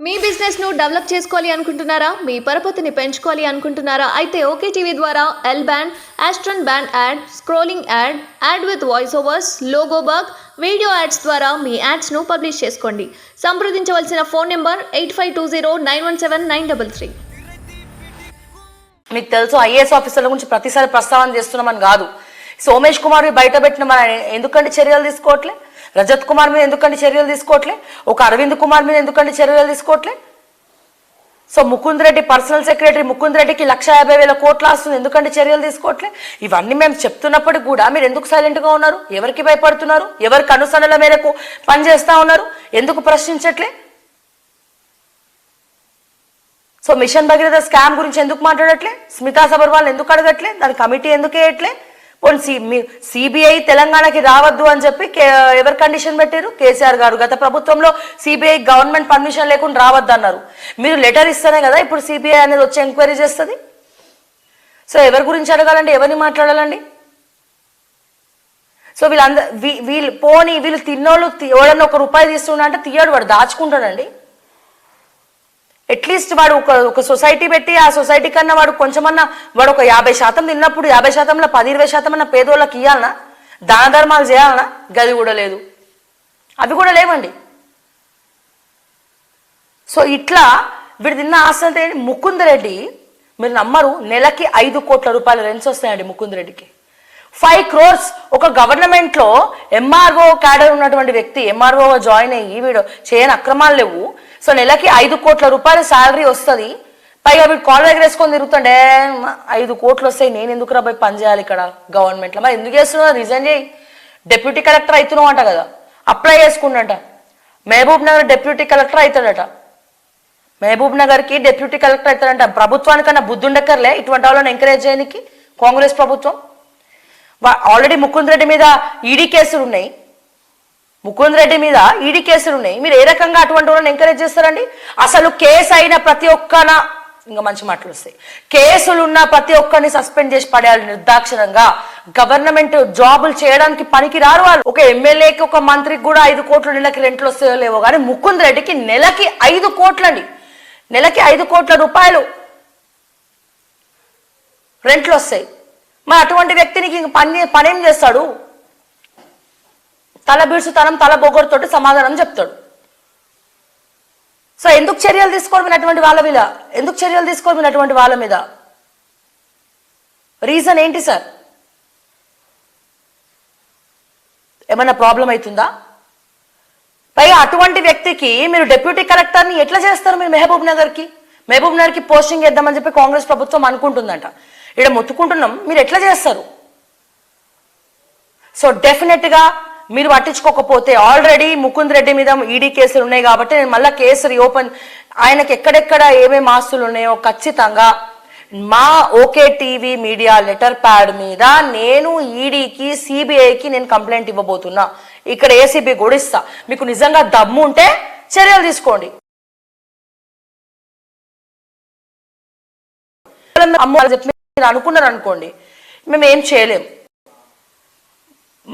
మీ business ను develop చేసుకోవాలి అనుకుంటున్నారా? మీ పరపతిని పెంచుకోవాలి అనుకుంటున్నారా? అయితే ఓకే టీవీ ద్వారా L band, aston band ad, scrolling ad, ad with voice overs, logo bug, video ads ద్వారా మీ యాడ్స్ ను పబ్లిష్ చేసుకోండి. సంప్రదించవలసిన ఫోన్ నెంబర్ 8520917933. మీకు తెలుసు ఐఏఎస్ ఆఫీసర్ల గురించి ప్రతిసారి ప్రస్తావన చేస్తున్నామని కాదు. సోమేష్ కుమార్ బయట పెట్టిన మన ఎందుకంటే చర్యలు తీసుకోవట్లే? రజత్ కుమార్ మీద ఎందుకంటే చర్యలు తీసుకోవట్లే? ఒక అరవింద్ కుమార్ మీద ఎందుకంటే చర్యలు తీసుకోవట్లే? So Mukund Reddy personal secretary Mukund రెడ్డికి 1,50,000 కోట్ల ఆస్తుంది, ఎందుకంటే చర్యలు తీసుకోవట్లే? ఇవన్నీ మేము చెప్తున్నప్పటికి కూడా మీరు ఎందుకు సైలెంట్గా ఉన్నారు? ఎవరికి భయపడుతున్నారు? ఎవరికి అనుసరణల మేరకు పనిచేస్తా ఉన్నారు? ఎందుకు ప్రశ్నించట్లే? సో మిషన్ భగీరథ స్కామ్ గురించి ఎందుకు మాట్లాడట్లే? స్మితా సబర్వాల్ ఎందుకు అడగట్లే? దాని కమిటీ ఎందుకు వేయట్లే? పోనీ సిబిఐ తెలంగాణకి రావద్దు అని చెప్పి ఎవరు కండిషన్ పెట్టారు? కేసీఆర్ గారు. గత ప్రభుత్వంలో సిబిఐ గవర్నమెంట్ పర్మిషన్ లేకుండా రావద్దు అన్నారు. మీరు లెటర్ ఇస్తేనే కదా ఇప్పుడు సిబిఐ అనేది వచ్చి ఎంక్వైరీ చేస్తుంది. సో ఎవరి గురించి అడగాలండి? ఎవరిని మాట్లాడాలండి? సో వీళ్ళు తిన్నోళ్ళు ఎవడన్నా ₹1 తీస్తున్నా అంటే తీయడు, వాడు దాచుకుంటాడండి. అట్లీస్ట్ వాడు ఒక సొసైటీ పెట్టి ఆ సొసైటీ కన్నా వాడు కొంచెమన్నా వాడు ఒక 50% తిన్నప్పుడు 50%లో 10-20% అన్న పేదోళ్ళకి ఇవ్వాలనా? దాన ధర్మాలు చేయాలనా? గది కూడా లేదు, అవి కూడా లేవండి. సో ఇట్లా వీడు తిన్న ఆస్తి ముకుంద్ రెడ్డి, మీరు నమ్మరు, నెలకి 5 కోట్ల రూపాయల రెంట్స్ వస్తాయండి ముకుంద్ రెడ్డికి. 5 crores ఒక గవర్నమెంట్లో ఎంఆర్ఓ క్యాడర్ ఉన్నటువంటి వ్యక్తి, ఎంఆర్ఓ జాయిన్ అయ్యి వీడు చేయని అక్రమాలు లేవు. సో నెలకి 5 కోట్ల రూపాయల శాలరీ వస్తుంది. పైగా వీడు కాల్ ఎగరేసుకొని తిరుగుతుండే 5 కోట్లు వస్తాయి, నేను ఎందుకు రా పోయి పని చేయాలి ఇక్కడ గవర్నమెంట్లో? మరి ఎందుకు చేస్తున్నావు? రిజైన్ చేయి. డెప్యూటీ కలెక్టర్ అవుతున్నావు అంట కదా, అప్లై చేసుకుంటా. మహబూబ్ నగర్ డెప్యూటీ కలెక్టర్ అవుతాడట. మహబూబ్ నగర్కి డెప్యూటీ కలెక్టర్ అవుతాడంట. ప్రభుత్వానికన్నా బుద్ధి ఉండక్కర్లే ఇటువంటి వాళ్ళని ఎంకరేజ్ చేయడానికి కాంగ్రెస్ ప్రభుత్వం. ఆల్రెడీ ముకుంద్ రెడ్డి మీద ఈడీ కేసులు ఉన్నాయి. మీరు ఏ రకంగా అటువంటి వాళ్ళని ఎంకరేజ్ చేస్తారండి? అసలు కేసు అయిన ప్రతి ఒక్కన ఇంకా మంచి మాటలు వస్తాయి. కేసులున్న ప్రతి ఒక్కరిని సస్పెండ్ చేసి పడేయాలి నిర్దాక్షిణంగా. గవర్నమెంట్ జాబులు చేయడానికి పనికి రారు వాళ్ళు. ఒక ఎమ్మెల్యేకి ఒక మంత్రికి కూడా 5 కోట్లు నెలకి రెంట్లు వస్తాయో లేవో కానీ ముకుంద్ రెడ్డికి నెలకి 5 కోట్లండి, నెలకి 5 కోట్ల రూపాయలు రెంట్లు వస్తాయి. మరి అటువంటి వ్యక్తినికి ఇంక పనేం చేస్తాడు? తల బిడ్చుతనం తల బొగరుతోటి సమాధానం చెప్తాడు. సో ఎందుకు చర్యలు తీసుకోవడం అటువంటి వాళ్ళ మీద? ఎందుకు చర్యలు తీసుకోవడం అటువంటి వాళ్ళ మీద? రీజన్ ఏంటి సార్? ఏమైనా ప్రాబ్లం అవుతుందా? పైగా అటువంటి వ్యక్తికి మీరు డిప్యూటీ కలెక్టర్ని ఎట్లా చేస్తారు? మీరు మహబూబ్ నగర్కి పోస్టింగ్ ఇద్దామని చెప్పి కాంగ్రెస్ ప్రభుత్వం అనుకుంటుందంట. ఇక్కడ మొత్తుకుంటున్నాం, మీరు ఎట్లా చేస్తారు? సో డెఫినెట్గా మీరు పట్టించుకోకపోతే, ఆల్రెడీ ముకుంద్ రెడ్డి మీద ఈడీ కేసులు ఉన్నాయి కాబట్టి నేను మళ్ళీ కేసు రీఓపెన్, ఆయనకి ఎక్కడెక్కడ ఏమేమి ఆస్తులు ఉన్నాయో ఖచ్చితంగా మా okay TV media letter pad మీద నేను ఈడీకి సిబిఐకి నేను కంప్లైంట్ ఇవ్వబోతున్నా. ఇక్కడ ఏసీబీ కూడా ఇస్తా. మీకు నిజంగా దమ్ము ఉంటే చర్యలు తీసుకోండి. అమ్మ చెప్పి అనుకున్నారు అనుకోండి, మేము ఏం చేయలేం.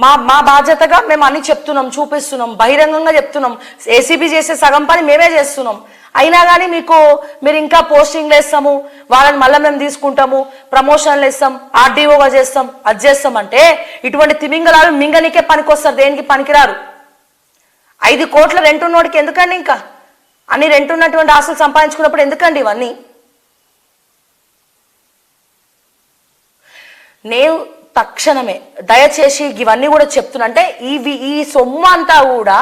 మా బాధ్యతగా మేము అన్ని చెప్తున్నాం, చూపిస్తున్నాం, బహిరంగంగా చెప్తున్నాం. ఏసీబీ చేసే సగం పని మేమే చేస్తున్నాం. అయినా కానీ మీరు ఇంకా పోస్టింగ్లు వేస్తాము, వాళ్ళని మళ్ళీ మేము తీసుకుంటాము, ప్రమోషన్లు ఇస్తాం, ఆర్డీఓగా చేస్తాం, అది చేస్తాం అంటే ఇటువంటి తిమింగలాలు మింగనికే పనికొస్తారు, దేనికి పనికిరారు. 5 కోట్ల రెంట్ ఉన్నోడికి ఎందుకండి? ఇంకా అన్ని రెంట్ ఉన్నటువంటి ఆస్తులు సంపాదించుకున్నప్పుడు ఎందుకండి ఇవన్నీ? నేను తక్షణమే దయచేసి ఇవన్నీ కూడా చెప్తున్నా. అంటే ఈ సొమ్ము అంతా కూడా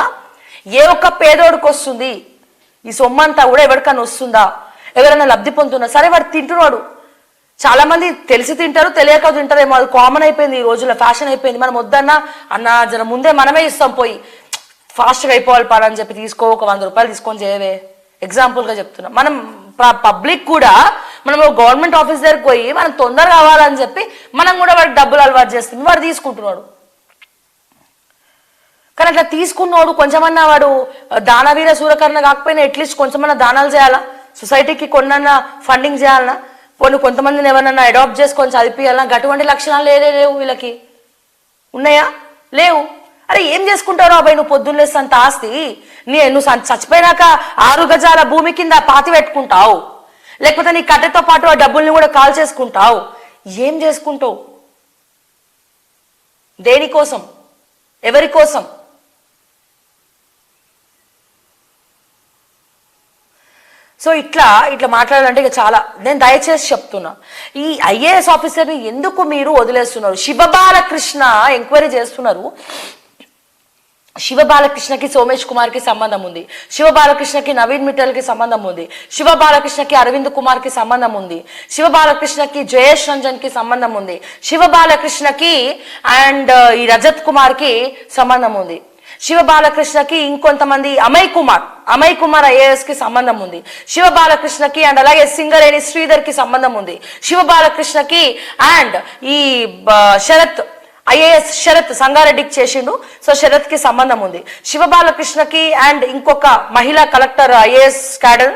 ఏ ఒక్క పేదోడికి వస్తుంది? ఈ సొమ్ము అంతా కూడా ఎవరికైనా వస్తుందా? ఎవరైనా లబ్ధి పొందుతున్నా? సరే వాడు తింటున్నాడు, చాలా మంది తెలిసి తింటారు, తెలియక తింటారేమో, అది కామన్ అయిపోయింది, ఈ రోజుల్లో ఫ్యాషన్ అయిపోయింది. మనం వద్దన్నా అన్న జర ముందే మనమే ఇస్తాం, పోయి ఫాస్ట్గా అయిపోవాలి పని చెప్పి తీసుకో, ఒక ₹100 తీసుకొని చేయవే. ఎగ్జాంపుల్గా చెప్తున్నా. మనం పబ్లిక్ కూడా మనం గవర్నమెంట్ ఆఫీస్ దగ్గరికి పోయి మనం తొందరగా కావాలని చెప్పి మనం కూడా వాడికి డబ్బులు అలవాటు చేస్తుంది, వాడు తీసుకుంటున్నాడు. కానీ అట్లా తీసుకున్నాడు కొంచెమన్నా వాడు దానవీర సూరకర్ణ కాకపోయినా అట్లీస్ట్ కొంచెమన్నా దానాలు చేయాలా, సొసైటీకి కొన్నన్నా ఫండింగ్ చేయాలన్నా, కొంతమందిని ఎవరన్నా అడాప్ట్ చేసుకొని చదివియాలన్నా, అటువంటి లక్షణాలు లేవు వీళ్ళకి. ఉన్నాయా? లేవు. అరే ఏం చేసుకుంటారో అబ్బాయి నువ్వు పొద్దున్నేసి అంత ఆస్తి నువ్వు చచ్చిపోయినాక 6 గజాల భూమి కింద పాతి పెట్టుకుంటావు, లేకపోతే నీ కట్టెతో పాటు ఆ డబ్బుల్ని కూడా కాల్ చేసుకుంటావు. ఏం చేసుకుంటావు? దేనికోసం? ఎవరి కోసం? సో ఇట్లా మాట్లాడాలంటే ఇక చాలా, నేను దయచేసి చెప్తున్నా, ఈ ఐఏఎస్ ఆఫీసర్ని ఎందుకు మీరు వదిలేస్తున్నారు? శివబాలకృష్ణ ఎంక్వైరీ చేస్తున్నారు. శివబాలకృష్ణకి సోమేష్ కుమార్కి సంబంధం ఉంది, శివబాలకృష్ణకి నవీన్ మిట్టల్కి సంబంధం ఉంది, శివబాలకృష్ణకి అరవింద్ కుమార్కి సంబంధం ఉంది, శివబాలకృష్ణకి జయేష్ రంజన్కి సంబంధం ఉంది, శివబాలకృష్ణకి అండ్ ఈ రజత్ కుమార్కి సంబంధం ఉంది, శివబాలకృష్ణకి ఇంకొంతమంది అమయ్ కుమార్ ఐఏఎస్ కి సంబంధం ఉంది, శివబాలకృష్ణకి అండ్ అలాగే సింగరేణి శ్రీధర్ కి సంబంధం ఉంది, శివబాలకృష్ణకి అండ్ ఈ శరత్ ఐఏఎస్ శరత్ సంగారెడ్డికి చేసిండు, సో శరత్ కి సంబంధం ఉంది, శివబాలకృష్ణకి అండ్ ఇంకొక మహిళా కలెక్టర్ ఐఏఎస్ క్యాడర్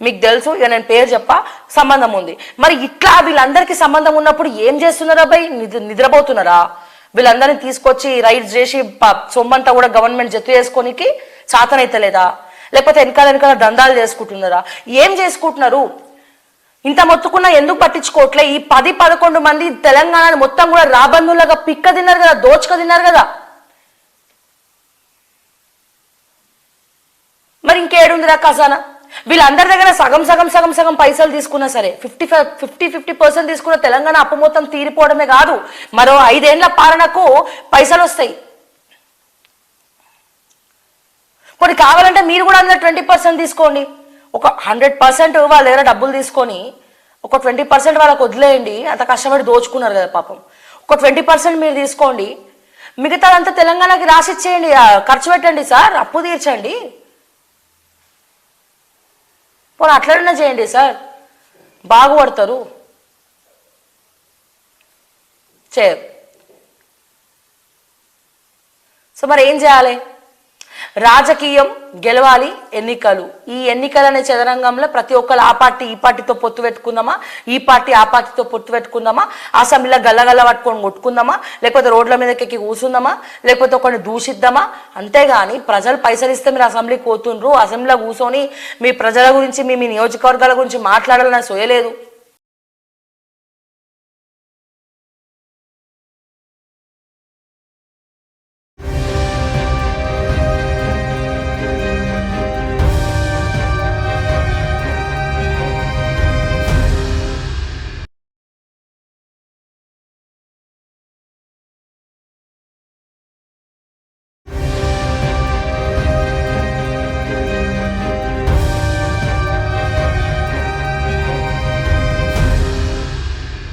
మీకు తెలుసు, ఇక నేను పేరు చెప్పా, సంబంధం ఉంది. మరి ఇట్లా వీళ్ళందరికీ సంబంధం ఉన్నప్పుడు ఏం చేస్తున్నారా భయ్? నిద్రపోతున్నారా? వీళ్ళందరినీ తీసుకొచ్చి రైడ్స్ చేసి సొమ్మంతా కూడా గవర్నమెంట్ జత్తు చేసుకోనికి చాతనైతలేదా? లేకపోతే వెనకాల దందాలు చేసుకుంటున్నారా? ఏం చేసుకుంటున్నారు? ఇంత మొత్తుకున్నా ఎందుకు పట్టించుకోవట్లే? ఈ 10-11 మంది తెలంగాణ మొత్తం కూడా రాబందులాగా పిక్క తిన్నారు కదా, దోచుక తిన్నారు కదా. మరి ఇంకేడుందిరా ఖజానా? వీళ్ళందరి దగ్గర సగం పైసలు తీసుకున్నా సరే 50% తీసుకున్న తెలంగాణ అప్పు మొత్తం తీరిపోవడమే కాదు, మరో 5 ఏళ్ల పాలనకు పైసలు వస్తాయి. కొన్ని కావాలంటే మీరు కూడా అందులో 20% తీసుకోండి. ఒక 100% వాళ్ళ దగ్గర డబ్బులు తీసుకొని ఒక 20% వాళ్ళకి వదిలేయండి. అంత కష్టపడి దోచుకున్నారు కదా పాపం. ఒక 20% మీరు తీసుకోండి, మిగతాదంతా తెలంగాణకి రాసిచ్చేయండి, ఖర్చు పెట్టండి సార్, అప్పు తీర్చండి. పోనీ అట్లనే చేయండి సార్, బాగుపడతారు. చేయరు. సో మరి ఏం చేయాలి? రాజకీయం గెలవాలి, ఎన్నికలు. ఈ ఎన్నికలనే చదరంగంలో ప్రతి ఒక్కరు ఆ పార్టీ ఈ పార్టీతో పొత్తు పెట్టుకుందామా, ఈ పార్టీ ఆ పార్టీతో పొత్తు పెట్టుకుందామా, అసెంబ్లీలో గల్లగల్ల పట్టుకొని కొట్టుకుందామా, లేకపోతే రోడ్ల మీదకి ఎక్కి కూర్చుందామా, లేకపోతే ఒకరిని దూషిద్దామా. అంతేగాని ప్రజలు పైసలు ఇస్తే మీరు అసెంబ్లీకి పోతుండ్రు, అసెంబ్లీలో కూర్చొని మీ ప్రజల గురించి మీ నియోజకవర్గాల గురించి మాట్లాడాలని సోయలేదు.